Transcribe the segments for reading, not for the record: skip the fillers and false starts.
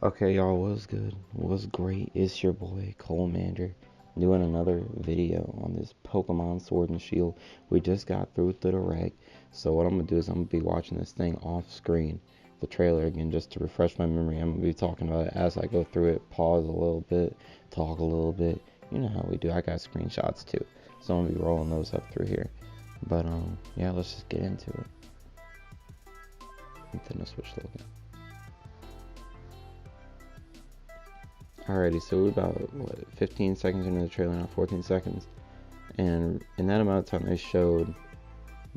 Okay, y'all, what's good? What's great? It's your boy Coalmander doing another video on this Pokemon Sword and Shield. We just got through the direct, so what I'm gonna do is I'm gonna be watching this thing off screen, the trailer again, just to refresh my memory. I'm gonna be talking about it as I go through it, pause a little bit, talk a little bit. You know how we do. I got screenshots too, so I'm gonna be rolling those up through here. But yeah, let's just get into it. Nintendo Switch login. Alrighty, so we're about, what, 15 seconds into the trailer now, 14 seconds. And in that amount of time, they showed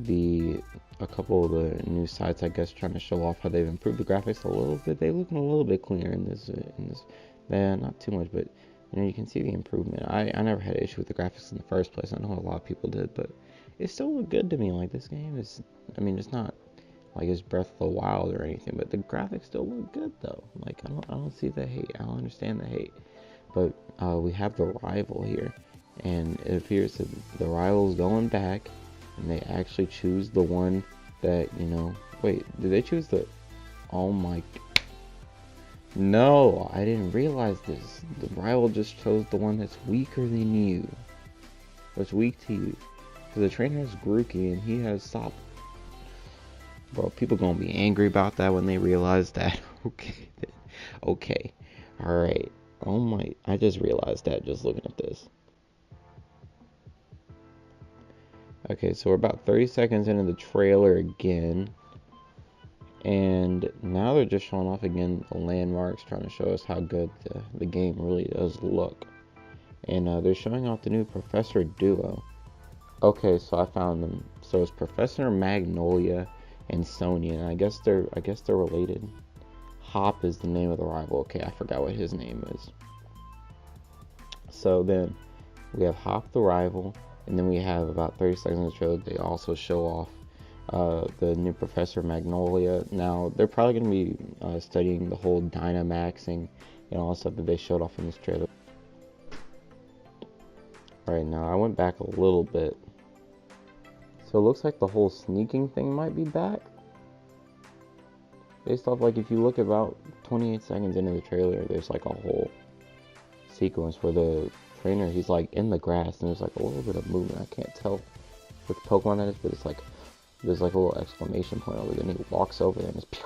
a couple of the new sites, I guess, trying to show off how they've improved the graphics a little bit. They're looking a little bit cleaner in this, not too much, but, you can see the improvement. I never had an issue with the graphics in the first place. I know a lot of people did, but it still looked good to me. Like, this game is, it's not like it's Breath of the Wild or anything, but the graphics still look good though. Like I don't see the hate. I don't understand the hate. But we have the rival here, and it appears that the rival's going back, and they actually choose the one that Wait, did they choose the? Oh my! No, I didn't realize this. The rival just chose the one that's weaker than you. That's weak to you. Because the trainer has Grookey and he has Sop. Bro, people gonna be angry about that when they realize that. Okay, okay, all right. Oh my! I just realized that just looking at this. Okay, so we're about 30 seconds into the trailer again, and now they're just showing off again the landmarks, trying to show us how good the game really does look. And they're showing off the new Professor Duo. Okay, so I found them. So it's Professor Magnolia and Sonya, and I guess they're related. Hop is the name of the rival. Okay, I forgot what his name is. So then we have Hop the rival, and then we have about 30 seconds of the trailer. They also show off the new Professor Magnolia. Now they're probably going to be studying the whole Dynamaxing and all the stuff that they showed off in this trailer. Alright, now I went back a little bit. So it looks like the whole sneaking thing might be back. Based off, like, if you look about 28 seconds into the trailer, there's like a whole sequence where the trainer, he's like in the grass and there's like a little bit of movement. I can't tell which Pokemon that is, but it's like, there's like a little exclamation point over there, and he walks over there and it's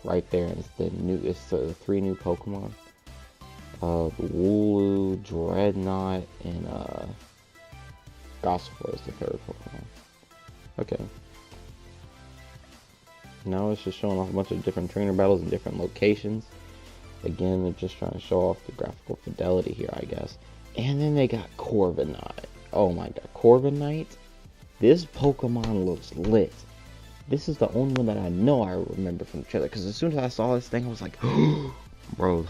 right there, and it's the 3 new Pokemon. Wooloo, Dreadnought, and Gossifleur is the 3rd Pokemon. Okay. Now it's just showing off a bunch of different trainer battles in different locations. Again, they're just trying to show off the graphical fidelity here, I guess. And then they got Corviknight. Oh my god, Corviknight? This Pokemon looks lit. This is the only one that I know I remember from the trailer, because as soon as I saw this thing, I was like, bro,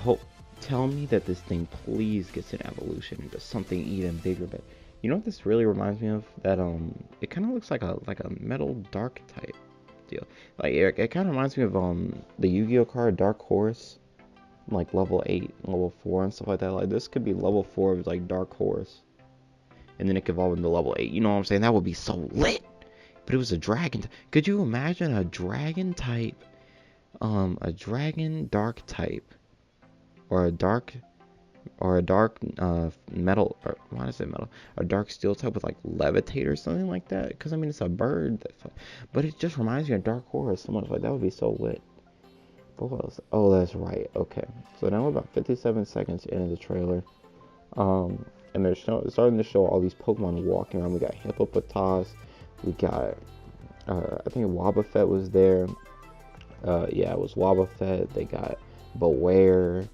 tell me that this thing please gets an evolution into something even bigger. But you know what this really reminds me of? That it kind of looks like a metal dark type deal. Like it kind of reminds me of the Yu-Gi-Oh card Dark Horse, like level 8, level 4, and stuff like that. Like this could be level 4 of like Dark Horse, and then it could evolve into level 8. You know what I'm saying? That would be so lit. But it was a dragon. Could you imagine a dragon type, a dragon dark type, or a dark metal, or why did I say metal? A dark steel type with like levitate or something like that. Because it's a bird, but it just reminds me of Dark Horse so much. Like that would be so lit. But what else? Oh, that's right. Okay, so now we're about 57 seconds into the trailer, and they're starting to show all these Pokemon walking around. We got Hippopotas. We got I think Wobbuffet was there. Yeah, it was Wobbuffet. They got Beware.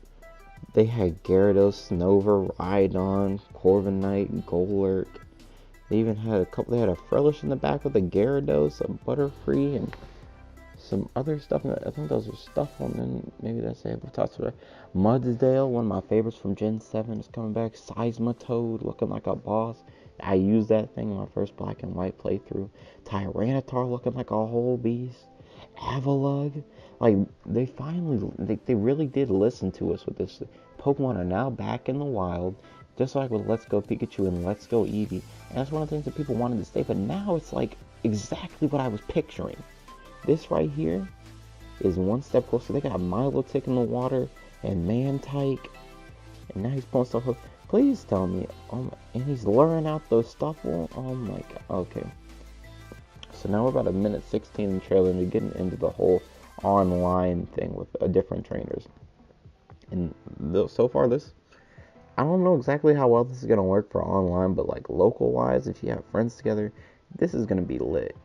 They had Gyarados, Snover, Rhydon, Corviknight, Golurk. They even had they had a Frelish in the back with a Gyarados, a Butterfree, and some other stuff. I think those are stuff on them. Maybe that's it. Mudsdale, one of my favorites from Gen 7, is coming back. Seismitoad, looking like a boss. I used that thing in my first Black and White playthrough. Tyranitar, looking like a whole beast. Avalugg. Like, they really did listen to us with this. Pokemon are now back in the wild, just like with Let's Go Pikachu and Let's Go Eevee. And that's one of the things that people wanted to stay, but now it's like exactly what I was picturing. This right here is one step closer. They got Milotic in the water and Mantike, and now he's pulling stuff up. Please tell me, and he's luring out those Stuffle. Oh my god. Okay. So now we're about a minute 16 in the trailer, and we're getting into the whole online thing with different trainers. And so far, I don't know exactly how well this is gonna work for online, but like local wise, if you have friends together, this is gonna be lit.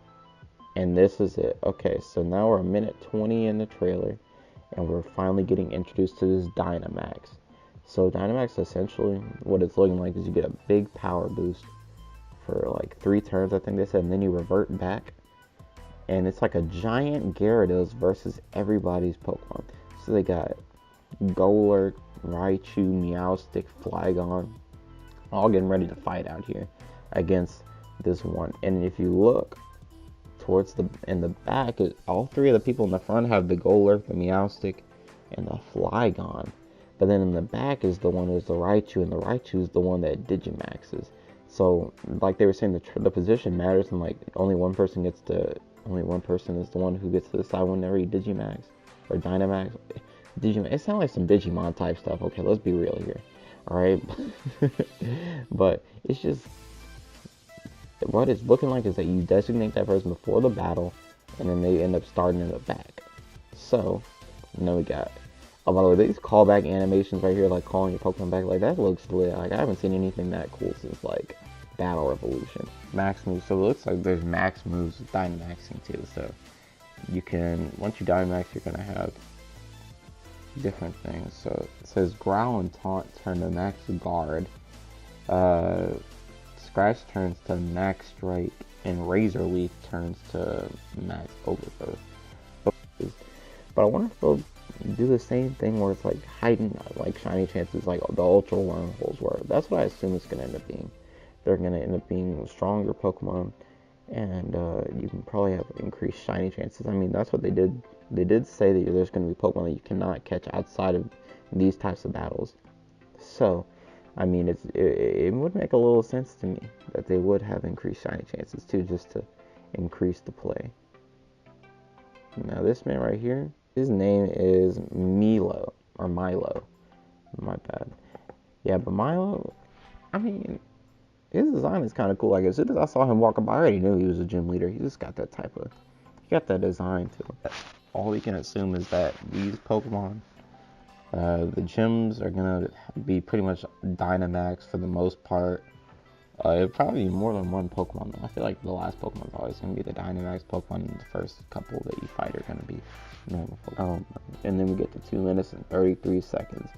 And this is it. Okay, so now we're a minute 20 in the trailer, and we're finally getting introduced to this Dynamax. So Dynamax, essentially, what it's looking like is you get a big power boost for like 3 turns, I think they said, and then you revert back. And it's like a giant Gyarados versus everybody's Pokemon. So they got Golurk, Raichu, Meowstic, Flygon, all getting ready to fight out here against this one. And if you look towards in the back, all 3 of the people in the front have the Golurk, the Meowstic, and the Flygon. But then in the back is the one who's the Raichu, and the Raichu is the one that Digimaxes. So, like they were saying, the position matters, and like only one person is the one who gets to decide whenever you Digimax or Dynamax. Digimon. It sounds like some Digimon type stuff. Okay, let's be real here. Alright? But it's just, what it's looking like is that you designate that person before the battle, and then they end up starting in the back. So, we got, by the way, these callback animations right here, like calling your Pokemon back, like that looks lit. Like I haven't seen anything that cool since like Battle Revolution. Max moves. So it looks like there's max moves with Dynamaxing too. So you can, once you Dynamax, you're gonna have different things. So it says Growl and Taunt turn to Max Guard. Scratch turns to Max Strike, and Razor Leaf turns to Max Overthrow. But I wonder if they'll do the same thing where it's like hiding like shiny chances like the Ultra Wormholes were. That's what I assume it's going to end up being. They're going to end up being stronger Pokemon, and you can probably have increased shiny chances. I mean, that's what they did. They did say that there's going to be Pokemon that you cannot catch outside of these types of battles. So, I mean, it would make a little sense to me that they would have increased shiny chances too, just to increase the play. Now this man right here, his name is Milo, or Milo. My bad. Yeah, but Milo, I mean, his design is kind of cool. Like, as soon as I saw him walk up, I already knew he was a gym leader. He just got that he got that design to him. All we can assume is that these Pokemon, the gyms are gonna be pretty much Dynamax for the most part. It'll probably be more than one Pokemon though. I feel like the last Pokemon is always gonna be the Dynamax Pokemon, and the first couple that you fight are gonna be normal Pokemon. And then we get to 2 minutes and 33 seconds.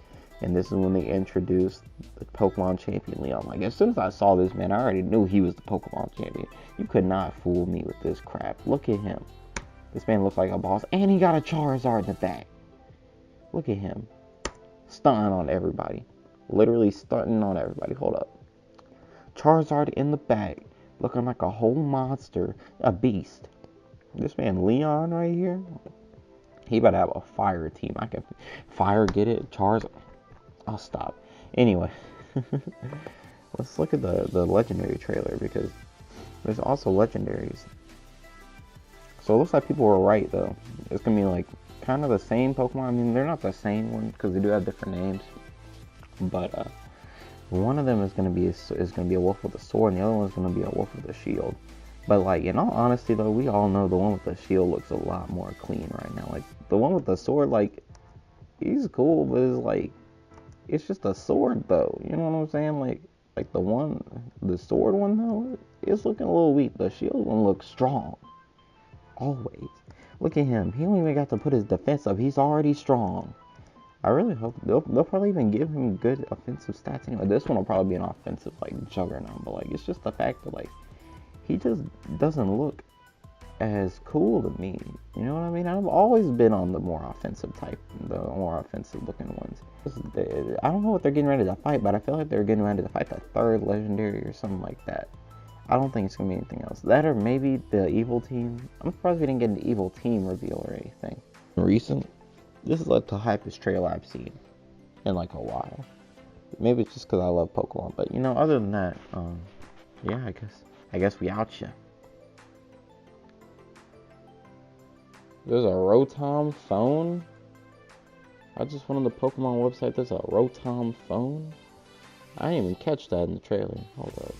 And this is when they introduced the Pokemon champion Leon. Like, as soon as I saw this man, I already knew he was the Pokemon champion. You could not fool me with this crap. Look at him. This man looks like a boss. And he got a Charizard in the back. Look at him. Stunting on everybody. Literally stunting on everybody. Hold up. Charizard in the back. Looking like a whole monster. A beast. This man Leon right here. He about to have a fire team. I can fire get it. Charizard. I'll stop. Anyway, let's look at the legendary trailer, because there's also legendaries. So it looks like people were right though. It's gonna be like kind of the same Pokemon. I mean, they're not the same ones because they do have different names. But one of them is gonna be a wolf with a sword, and the other one's gonna be a wolf with a shield. But like, in all honesty though, we all know the one with the shield looks a lot more clean right now. Like the one with the sword, like he's cool, but it's like, it's just a sword though, you know what I'm saying? Like the sword one though, it's looking a little weak. The shield one looks strong. Always. Look at him. He don't even got to put his defense up. He's already strong. I really hope they'll probably even give him good offensive stats anyway. This one will probably be an offensive like juggernaut, but like it's just the fact that like he just doesn't look as cool to me. You know what I mean? I've always been on the more offensive type, the more offensive looking ones. I don't know what they're getting ready to fight, but I feel like they're getting ready to fight the third legendary or something like that. I don't think it's gonna be anything else. That or maybe the evil team. I'm surprised we didn't get an evil team reveal or anything. This is like the hypest trailer I've seen in like a while. Maybe it's just because I love Pokemon, but you know, other than that, yeah, I guess we out ya. There's a Rotom phone? I just went on the Pokemon website. There's a Rotom phone? I didn't even catch that in the trailer. Hold up.